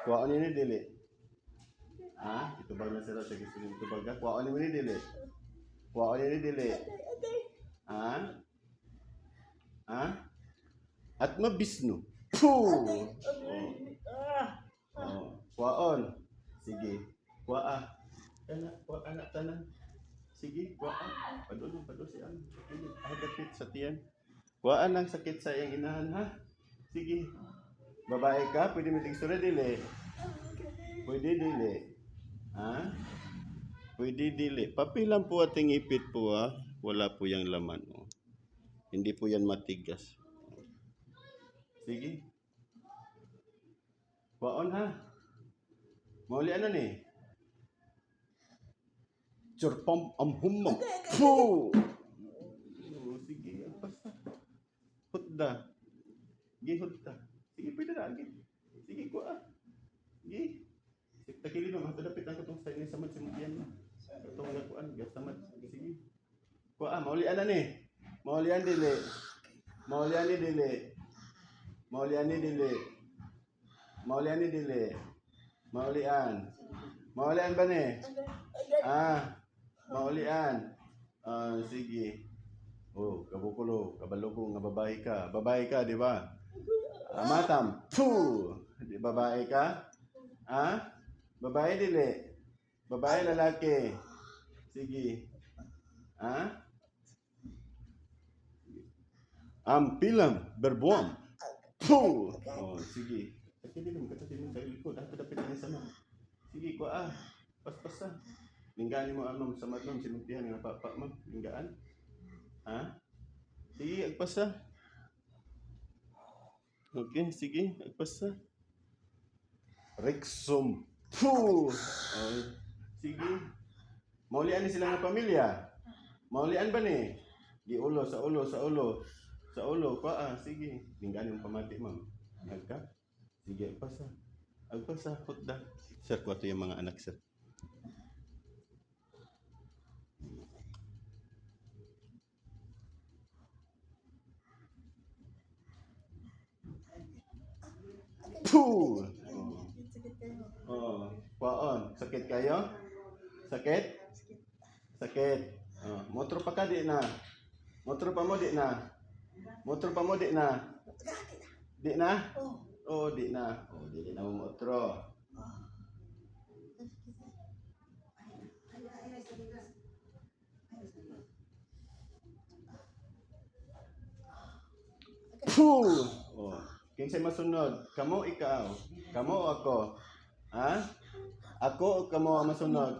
Kuwaon ni dili. Ha? Itubag na sila sa gusto nimo itubag ka. Kuwaon ni dili. Kuwaon ni dili. Ha? Ha? At mabisno. Puh! Oh. Kuwaon. Sige. Kuwaa. Kuwa anak tanan. Sige, kuwaa. Padul siya. Sige, agapit sa tiyan. Kuwaan ang sakit sa iyang inahan, ha? Sige. Babae ka, pwede mo tigsura dili. Pwede dili. Ha? Pwede dili. Papilan po ating ipit po, ha? Wala po yung laman. Oh. Hindi po yan matigas. Sige. Kuwaon, ha? Mauli ano ni? Churpam amhumam. Puh! Oh, sige, basta. Hutda. Gihutda. Sige, pwede na. Sige, kuha. Sige. Takili no, matadapit ang katong sa inyo sa magsimutian mo. Katong nakuan, gastamat. Sige. Kuha, maulian na ni. Maulian dili. Maulian ni dili. Maulian ni dili. Maulian ni dili. Maulian. Maulian ba ni? Maulian. Sige. Oh, kabukulo, kabalo ko nga babae ka. Babae ka, di ba? Matam. Puh! Di babae ka? Babae dili. Babae lalaki. Sige. Ampilam berbuam. Puh! Oh, sige. Takili mo katatin mo sa likod. Dapit na sa mga. Sige, kuha. Pas-pasan. Linggaan mo amam sa madlam sinuntihan nga papa mo. Linggaan. Sige, agpasa. Okay, sige, agpasa. Rexum. Puh! Oh, sige. Maulian ni sila nga pamilya. Maulian ba ni? Di ulo, sa ulo. Sa ulo, paa, sige. Linggaan yung pamati, ma'am. Agka? Sige, agpasa. Agpasa, hutda. Sir, kuha yung mga anak, sir. Puh! Kuwaon. Sakit kayo? Sakit? Sakit. Motor pa ka, di na. Motor pa mo, di na. Motor pa mo, di na. Di na? Oh, di na. Oh, di na mo motor. Puh! Oh. Kinsay masunod? Kamo ikaw? Kamo o ako? Ha? Ako o kamo ang masunod?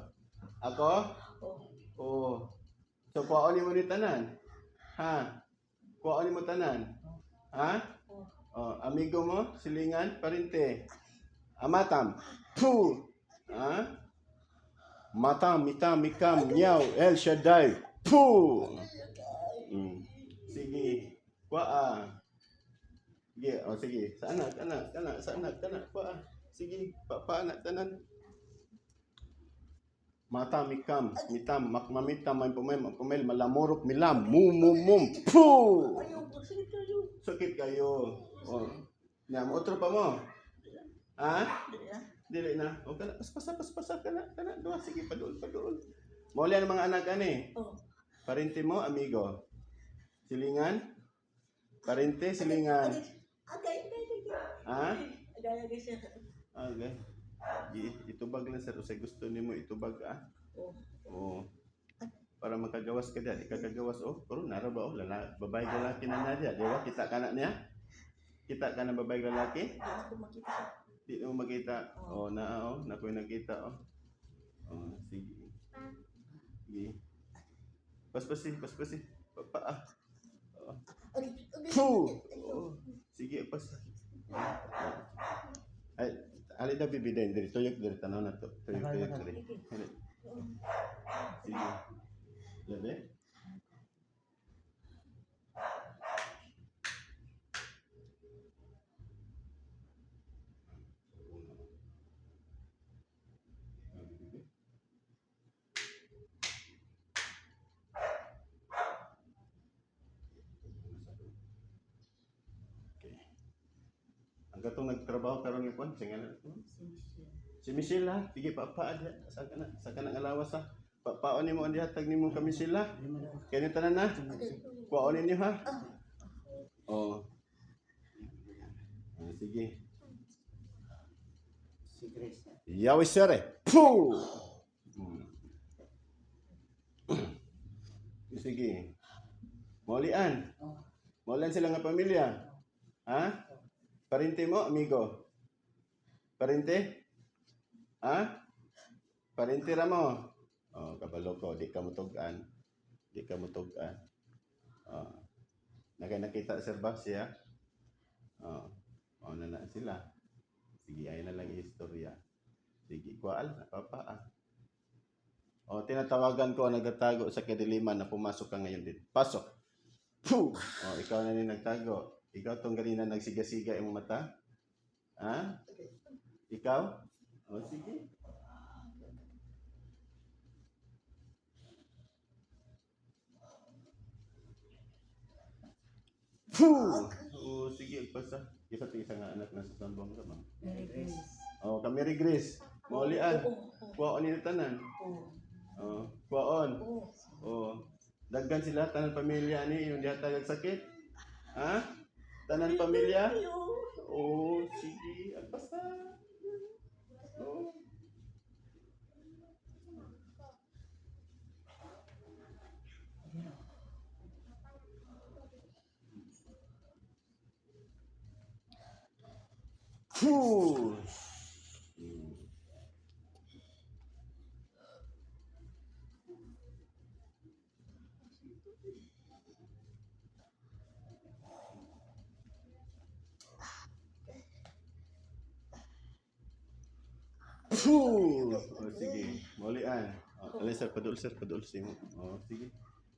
Ako? Oh. So kuwaon mo ni tanan? Ha? Kuwaon mo tanan? Ha? Oh, amigo mo, silingan, parinte. Amatam. Puh! Ha? Matam, mitam, mikam, nyaw, El Shaddai. Puh! Sige. Kuwaa. Sige, sige. Sa anak. Pa. Sige, anak tanan. Mata mikam, mitam, makmamitam, may pumel, malamurok, milam, mum. Puh! Sakit kayo. Oh. Nya, otro pa mo. Ha? Dili na. O kana paspasa kana. Duha, sige, padul. Muli ang mga anak ani. Parente mo, amigo. Silingan? Parente, silingan. Okay. Itubag lang sir. Usay gusto nimo itubag Oo. Para makagawas ka diyan. Ikagagawas pero nara ba babae lalaki na diyan. Di ba? Kita ka na niya? Kita ka na babae lalaki? Di mo makita. Na ko nakita sige. Sige. Paspasi. Paa. Puh! Sige, pas. Ay, ali na bibiden diri tuyok diri tanaw na to. Tuyok diri. Sige. Labi. Ang Gatong nagtrabaho karon ni kon, singa na. Si Michelle ha, sige papa diha. Sa ka na ngalawas ha. Papaon nimo ang dihatag nimo ka Michelle ha. Kani tanan na. Kuwaon ninyo ha. Oh. Sige. Si Grace. Yawi sere. Puh. Sige. Maulian. Maulian sila nga pamilya. Ha? Parente mo, amigo? Parente? Ha? Parente ra mo? Oh, kabalo ko, di ka mutugan. Di ka mutugan. Oh. Nakita Sir Bas siya? Oh. Oh, na sila. Sige, ayun na lang istorya. Sige, kuwaal na, papa. O, tinatawagan ko ang nagtatago sa kadiliman na pumasok ka ngayon din. Pasok! Puh! O, ikaw na rin nagtago. Ikaw tong ganina nagsiga-siga yung mata? Ha? Ikaw? O, sige. Puh! O, sige, pasa. Isa nga anak na sa sambong ka ba? Mary Grace. O, Mary Grace. Maulian. Kuwaon ni tanan. Oh, kuwaon. Oh, daggan sila tanan pamilya ni yung dihatag sakit. Ha? Tanan pamilya? Oh, sige, agpasa. Oh. Puh. Puh. Oh, sige. Maulian. Oh, alay sir, padul simo. Oh, sige.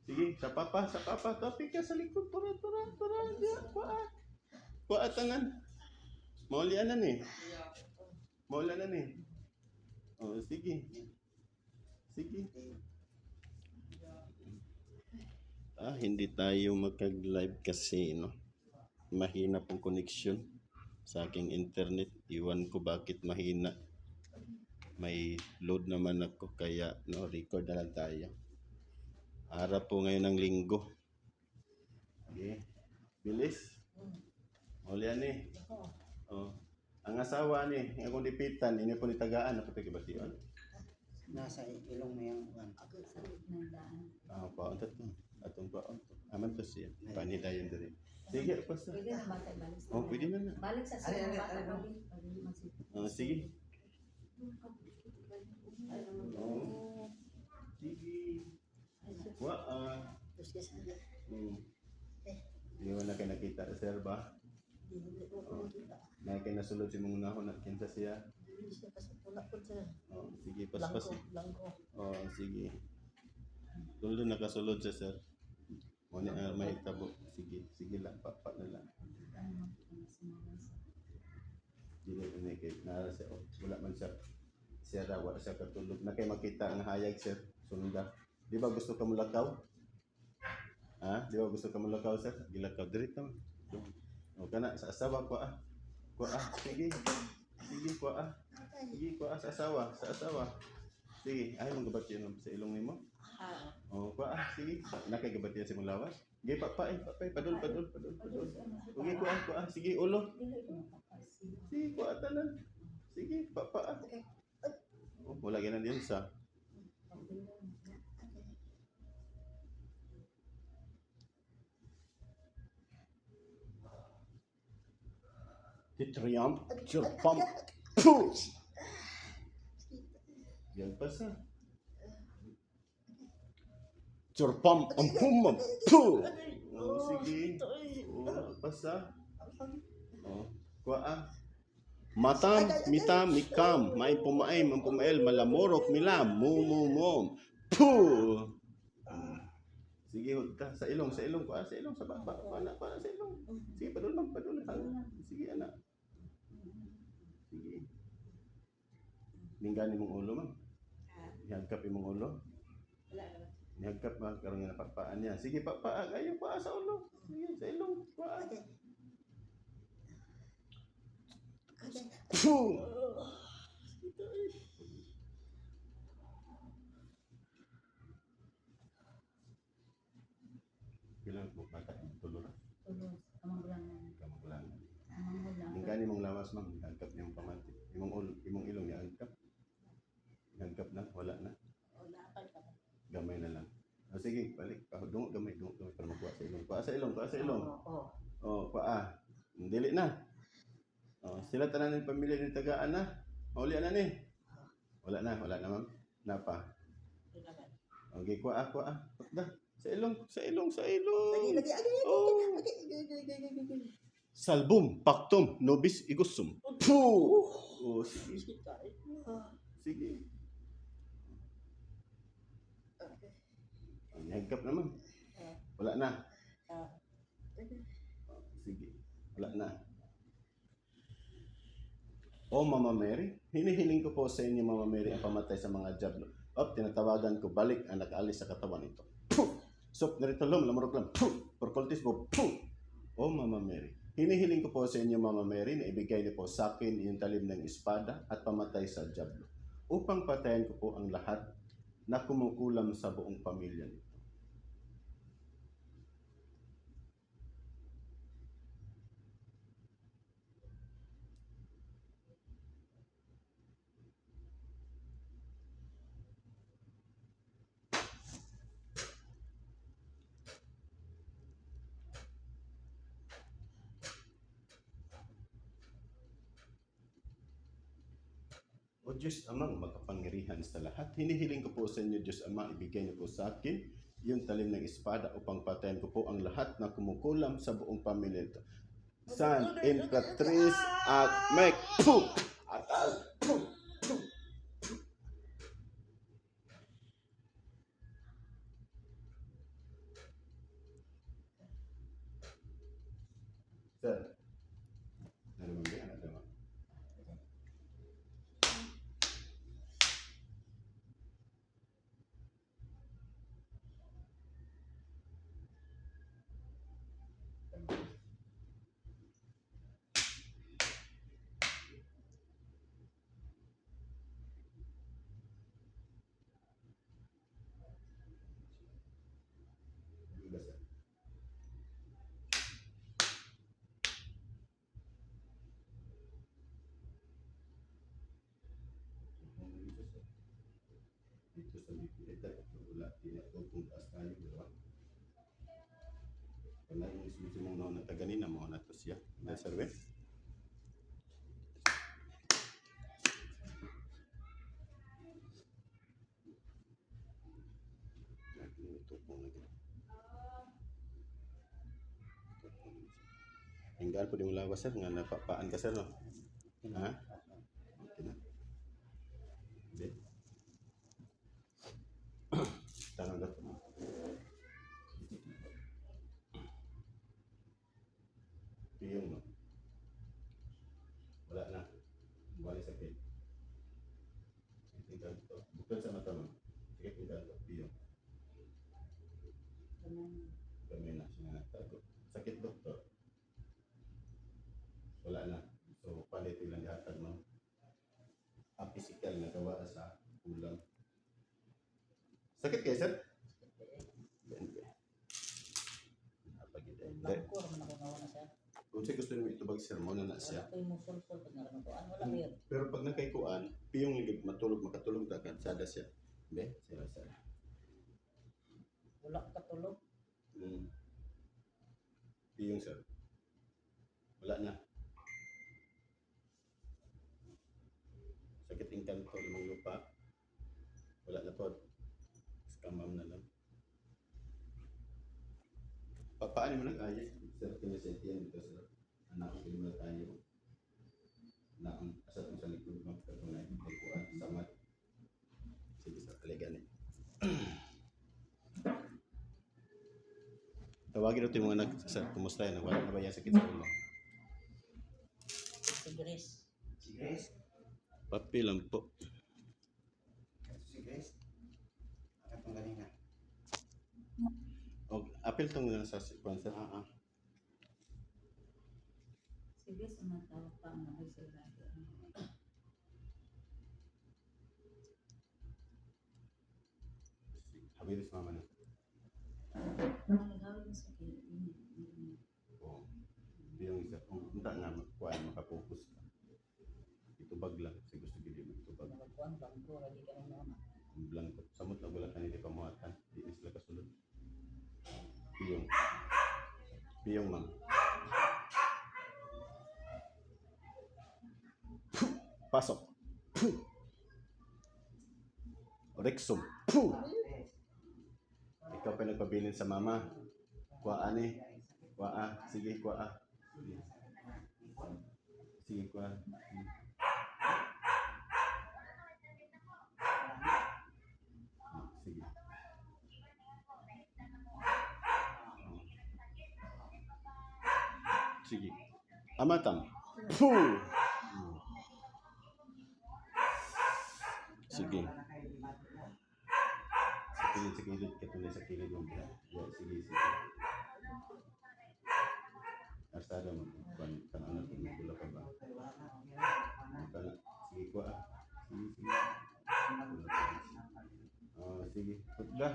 Sige, sa papa. Topic ka sa likod. Tura. Diya, kuha tanan. Maulian na ni. Oh, sige. Hindi tayo magkag-live kasi, no? Mahina pong connection sa aking internet. Iwan ko bakit mahina. May load naman ako kaya no, record na lang tayo. Araw po ngayon ng linggo. Okay. Bilis. Ulian ni. Oh. Ang asawa ni, akong dipitan, ini po ni tagaan ako tigabation. Nasa ilong mo yung Ako sa ng daan. Paon to. Atong paon to. Aman to siya. Panidayon diri. Sige, pasa. Pwede na ba tayo balik sa Oh, pwede na. balik sa Ay, bata ay, balik. Sige. Oh. Sige. Hindi mo na kayo nakita, sir ba? Na kayo nasulod si mong nahon at kinsa siya. Oh, sige, paspas. Oh, sige. Tulo nakasulod siya, sir. Mo ni may tabo. Sige lang, papa na lang. Dili ni kay nara siya. Wala man siya. Siya raw wala siya katulog. Na kay makita ang hayag, sir. Sunda. Di ba gusto ka mulakaw? Ha? Di ba gusto ka mulakaw, sir? Gilakaw diri ta. O kana sa asawa ko ah. Sige, ko ah. Sige, ko sa asawa. Sige, ay mong gabat yun sa ilong nimo. O, ko sige. Nakagabat yan sa mong lawas. Sige, papay. Padul. Sige, ko sige, ulo. Sige, ko tanan. Sige, papa. Oh, wala ganun din sa. Triumph, Churpam, Puh! Yan pa sa. Churpam, Ampum, Puh! Oh, sige. Oh, pasa. Oh, kuha. Matam, mitam, mikam, may pumaim, ang pumail, malamorok, milam, mumumum, Puh! Sige, hudta sa ilong, kuha, sa ilong, sa baba, para sa ilong. Sige, padul. Sige, anak. Sige. Lingganin mong ulo, ma'am. Ihagkap imong ulo. Ihagkap ba karon nga napapaan niya. Sige, papa, ayo pa sa ulo. Sige, sa ilong, paa. Phew! Bilang mo bata tulog Tulos. Amang lang. ka maglang. Amang ulang. Ning gani mong lawas ma'am, angkap niyong pamanti. Imong ilong niya angkap. Angkap na, wala na. Wala pa ka. Gamay na lang. O sige, balik. Dungo gamay para makuha sa ilong. Kuha sa ilong, kuha sa ilong. Oo. Oh, kuha. Dili na. Oh, sila tanan ng pamilya ni tagaan na. Mauli na ni. Wala na ma'am. Napa. Okay, kuha. Pagda. Sa ilong. Lagi. Oh. Salbum, pactum, nobis, igusum. Puh! Oh, sige. Sige. Nagkap naman. Wala na. Sige. Wala na. O Mama Mary, hinihiling ko po sa inyo Mama Mary ang pamatay sa mga jablo. Tinatawagan ko balik ang nakaalis sa katawan nito. Puh! Sop, narito lamurok lang. Puh! Porcoltis mo. Puh! O Mama Mary, hinihiling ko po sa inyo Mama Mary na ibigay niyo po sa akin yung talim ng espada at pamatay sa jablo upang patayin ko po ang lahat na kumukulam sa buong pamilya nito. O Diyos Amang makapangyarihan sa lahat, hinihiling ko po sa inyo Diyos Ama, ibigay niyo po sa akin yung talim ng espada upang patayin ko po ang lahat na kumukulam sa buong pamilya ito. San, Imperatriz, at Mek, Puh! Atal, Puh! Sir, narinig ba? Ano ba? Dito sa Bipilita, wala, tinatong taas tayo, di ba? Wala yung isusi mong naon na taganina mo na to siya. Na serve? Ito po na gano'n. Hinggaan po di mo lawas sir, nga napapaan ka sir no? Ha? Okay na. Hindi. Tanong na po. Piyong no? Wala na. Wala sakit. Tingnan ito. Bukod sa mata mo. Sige, tingnan ito. Piyong. Kami na siya natago. Sakit doktor. Wala na. So, palitin lang dihatag mo. Ang physical na gawa sa kulang. Sakit kayo, sir? Bangko naman ako nawa na siya. Kung siya gusto nyo itubag sir, muna na siya. Wala ko yung musul-sul pag nararamdaman. Wala ko yun. Pero pag nakaikuan, piyong ligid matulog, makatulog ta kansada siya. Be, sir. Wala ka tulog. Piyong sir. Wala na. Sakit ang kanto, limang lupa. Wala na po. Skamam na lang. Paano mo nag-ayos? Sir, kinisentiyan dito sir. Anak ko pinula tayo. Na ang asat mo sa likod mo. Katunay, nagkuhan, samat. Sige sir, kaligan eh. Tawagin natin yung mga sir, kumusta yan? Wala na ba yan sakit sa ulo? Si Grace. Si Grace. Papi lang po. Si Grace. Akatong ganina. O, apel tong sa sponsor. Sige, sumatawag pa ang nabisay. Kabilis mama na. Nagawin mo sa kilo. Oo. Yung isa, kung punta nga, kuhaan, makapokus ka. Itubag lang, kasi gusto gili mo itubag. Nakakuan, bangko, lagi ka ng mama. Ang blanco. Samot na wala ka hindi pamuhatan. Di na sila kasunod. Piyong. Piyong, ma'am. Pasok. Rexum. Ikaw pa nagpabilin sa mama. Kuhaan eh. Kuha. Sige, kuha. Sige, kuha. Sige. Sige. Amatang. Puh! Sige. Sa kilid, katulad sa kilid mo. Yeah, sige, sige. Asada mo, kanang natin, magula ka ba? Sige ko ah. Sige, sige. Sige. Putda.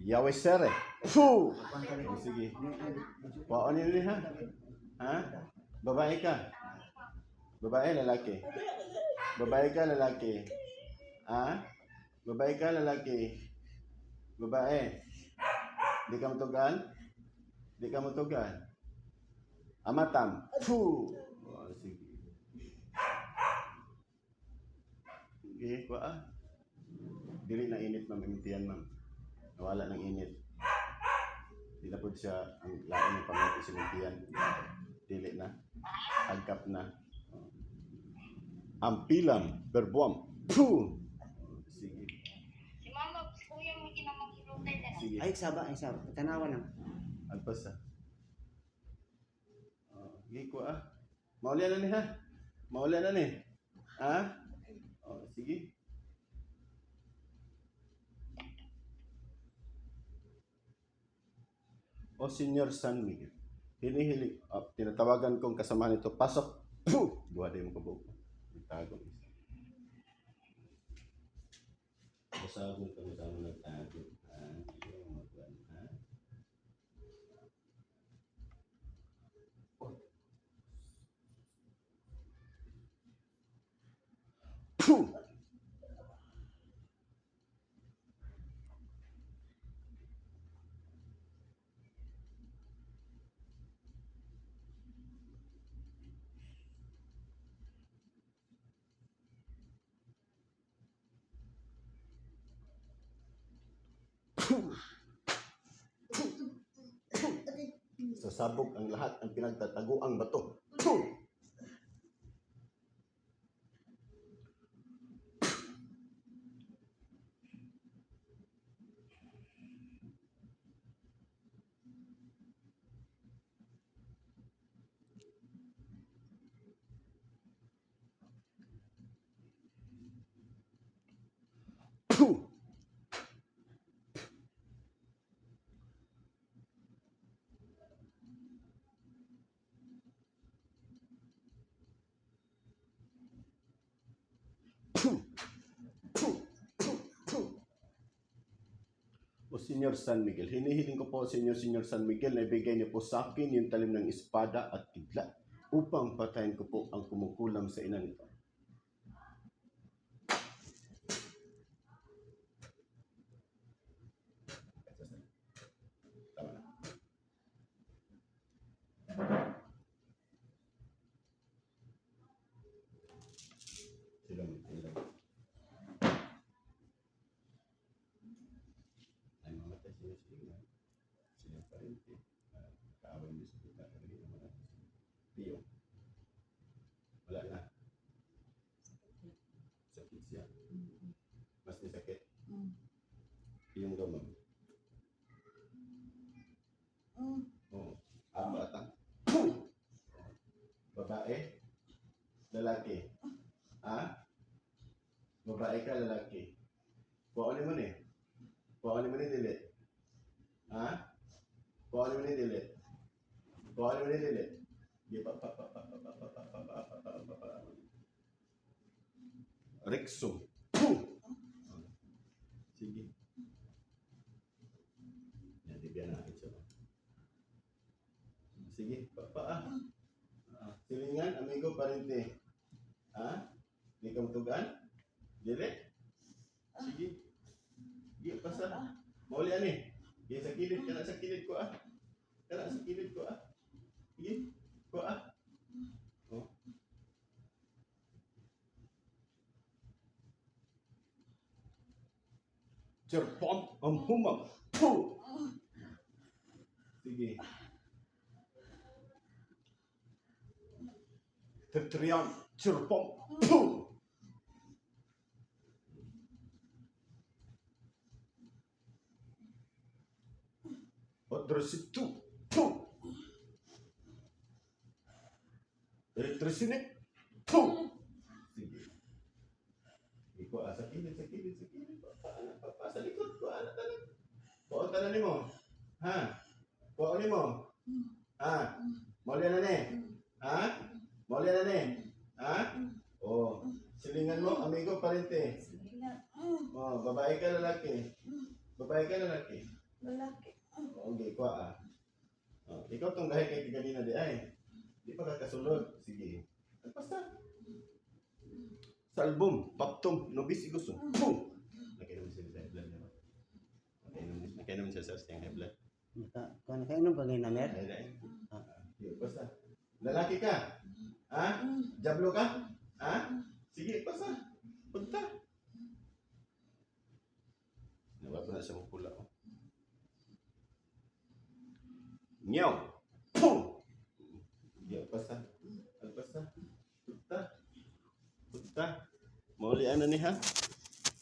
Yahweh sere. Puh! Sige. Paano yun ha? Ha? Babae ka? Babae, lalaki? Babae ka, lalaki? Ha? Babae ka, lalaki? Babae? Di ka matugan? Di ka matugan? Amatam? Puh! Sige. Sige, kuha. Dili na init, ma'am. Imitian, ma'am. Nawala ng init. Di na po siya ang lain ng pamati sinuntian. Dili na. Agkap na. Ampilam, berbuam. Puh! Sige. Si Mama, kuya mo ginamang ilutay na. Sige. Ay, saba. Tanawa na. Alpas ha. Sige ko ah. Maulian na ni ha. Maulian na ni. Ha? Sige. O Senyor San Miguel, hinihiling, tinatawagan kong kasamahan ito, pasok, puh! Buha din mo kabog. Itago. Basagong kami sa mga nagtago. Puh! Sasabog ang lahat ang pinagtataguang bato. Puh! Puh! O Senyor San Miguel, hinihiling ko po sa inyo, Senyor San Miguel, na ibigay niyo po sa akin yung talim ng espada at kidlat upang patayin ko po ang kumukulam sa ina nito. Tama na. Silang. Ay mamatay sila sila parente. Kaaway niyo sa kita. Pio. Wala na. Sakit siya. Mas may sakit. Yung gamam. Oo. Batang. Babae? Lalaki? Ha? Babae ka, lalaki? Kuha mo ni? Kuha mo ni dili? Ha? Kuha mo ni dili? Kuha mo ni dili? Rexum. Silingan, amigo, parente. Ha? Di ka matugaan? Dili? Sige. Sige, pasa. Mauli ani. Sige, sa kilid. Kana sa kilid ko ah. Kana sa kilid ko ah. Sige. Ko ah. Oh. Jerpom ang humam. Puh! Sige. Tertrian. Jerpom. Puh! Odrasitu. Puh! Elektrisine. Puh! Sige. Iko sa kilid, sa kilid, sa kilid. Sa likod ko, anak tanan. Kuha tanan ni mo. Ha? Kuha ni mo. Ha? Mauli na ni. Ha? Mauli na ni. Ha? Oh. Silingan mo, amigo, parente. Silingan. Oh, babae ka lalaki. Babae ka lalaki. Lalaki. Okay, kuha ah. Oh, ikaw tong dahil kay kanina di ay. Di pa ka kasulod. Sige. Basta. Salbum, paptum, nobis igusto. Boom! Nakainom siya sa high blood naman. Nakainom siya sa high blood. Kung kainom pa ngayon na mer? Ay, ay. Basta. Lalaki ka? Ha? Jablo ka? Ha? Sige, basta. Punta. Nawa ko na siya mapula. Nyaw! Pum! Sige, basta. Basta. Punta. Punta. Mauli ano ni ha?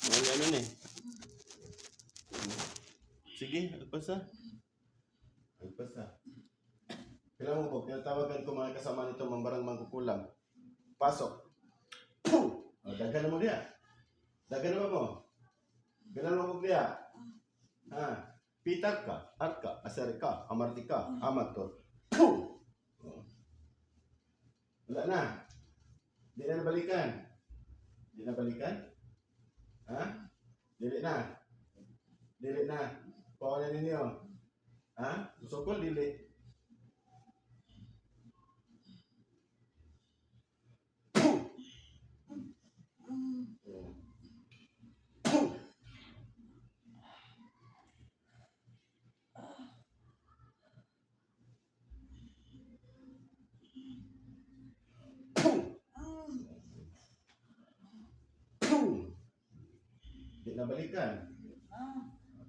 Mauli ano ni? Sige, alpasa. Alpasa. Kailangan mo po, tinatawagan ko mga kasama nito mga barang mangkukulam. Pasok. Puh! O, dagan na mo diya. Dagan na mo. Ganan mo po diya. Ha? Pitar ka, arka, asari ka, amarti ka, amator. Puh! O. Wala na. Di na nabalikan. Di na balikan? Ha? Dili na. Dili na. Pawalan ninyo. Ha? Usokol, dili. Puh! Puh! Puh! Puh! Di na balikan.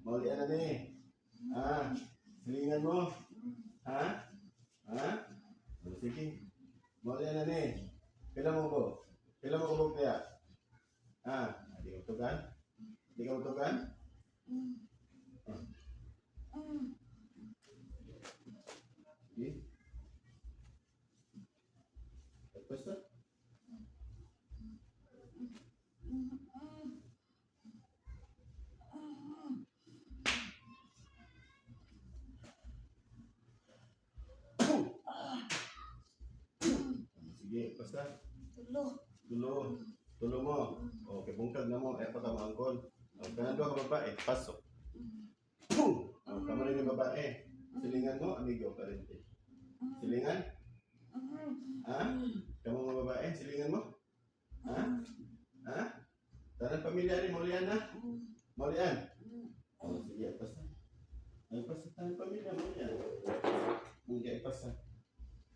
Mauli na ni. Ha? Silingan mo. Ha? Ha? O, sige. Mauli na ni. Kailan mo ko? Kailan mo ko kaya? Ha? Di ka tugan? Di ka tugan? Sige. Tapos na. Sige, basta. Tulo. Tulo. Tulo mo. Okay, bungkag na mo. Eh, pagkamangkol. Kanan doon ka babae. Pasok. Puh! Kamali ng babae. Silingan mo, amigo, parente. Silingan? Ha? Kamu mga babae, silingan mo? Ha? Ha? Tanang pamilya ni Maulian na? Maulian? Oh, sige, pasa. Ay, pasa tanang pamilya, Maulian. Hindi, pasa.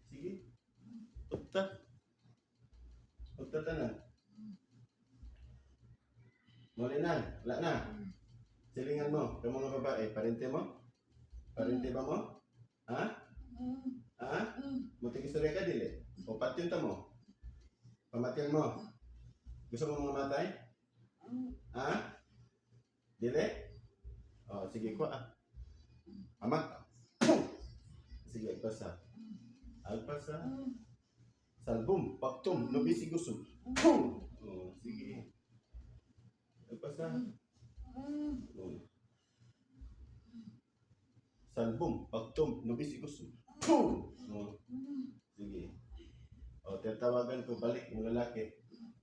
Sige. Punta. Punta tanan. Maulian, wala na. Silingan mo, kamu mga babae, parente mo? Parente ba mo? Ha? Ha? Muting istorya ka dili? O patyon ta mo? Pamatyan mo? Gusto mo mamatay? Ha? Dili? O, sige ko ah. Amak. Sige, alpasa. Alpasa. Salbum, paktum, nobisi gusum. O, sige. Alpasa. O. Salbum, paktum, nobisi gusum. O. Sige. O, tatawagan ko balik yung lalaki.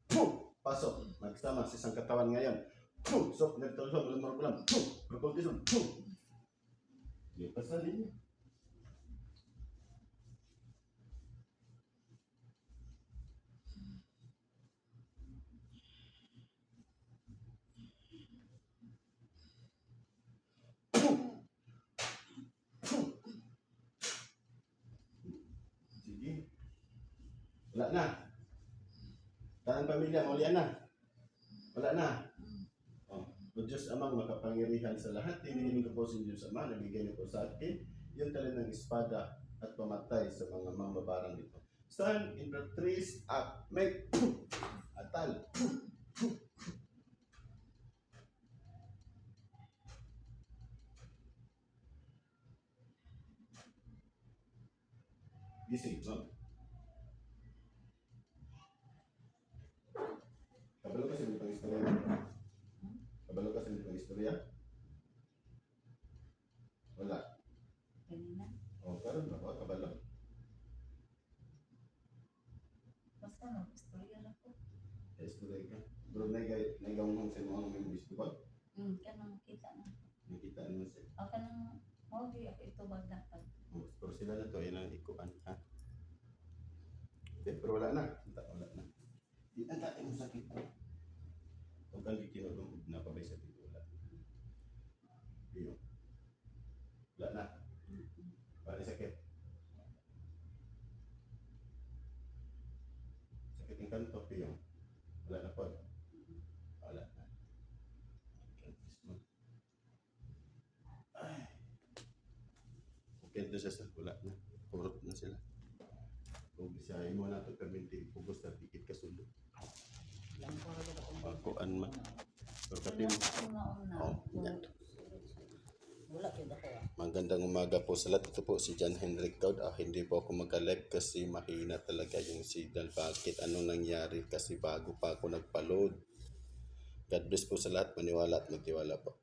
Puh! Pasok. Magsama sa isang katawan ngayon. Puh! Sok, nagtulog, lamar ko lang. Puh! Propulsion. Puh! Sige, pasalin niyo. Wala na. Tanang pamilya, maulian na. Wala na. Oh. O Diyos Amang makapangyarihan sa lahat, hinihiling ko po sa Diyos Ama, nabigay niyo po sa akin, yung talent ng espada at pamatay sa mga mambabarang dito. Stand in the trees up, make atal. Gising, no? Kabalo ka sa mga istorya. Kabalo ka sa mga istorya? Wala. Kanina. O, karon na ba? Kabalo. Basta mag-istorya lang ko. Istorya ka. Bro, naigawang sa mga may gusto ba? Kanang kita na. Nakita naman siya. O kanang, mawagi ako ito magdapat. O, pero sila na to, yun ang ikuan, ha? Pero wala na. Wala na. Di ang dati mo sakit. Huwag kang kikinulong na pabay sa tito. Wala. Iyo. Wala na. Wala na sakit. Sakit yung kanto, Iyo. Wala na po. Wala na. Ay. Okay, ito siya sa wala na. Kurot na sila. Kung bisahin mo na ito, perminti, pugos na tikit kasulod. Lang ko rin ako. Pagkuan man. Pero pati mo. Una-una. Oh, yan. Wala kayo ako ah. Magandang umaga po sa lahat. Ito po si John Henrik Taud. Hindi po ako mag-live kasi mahina talaga yung signal. Bakit? Anong nangyari? Kasi bago pa ako nagpa-load. God bless po sa lahat. Maniwala at magtiwala po.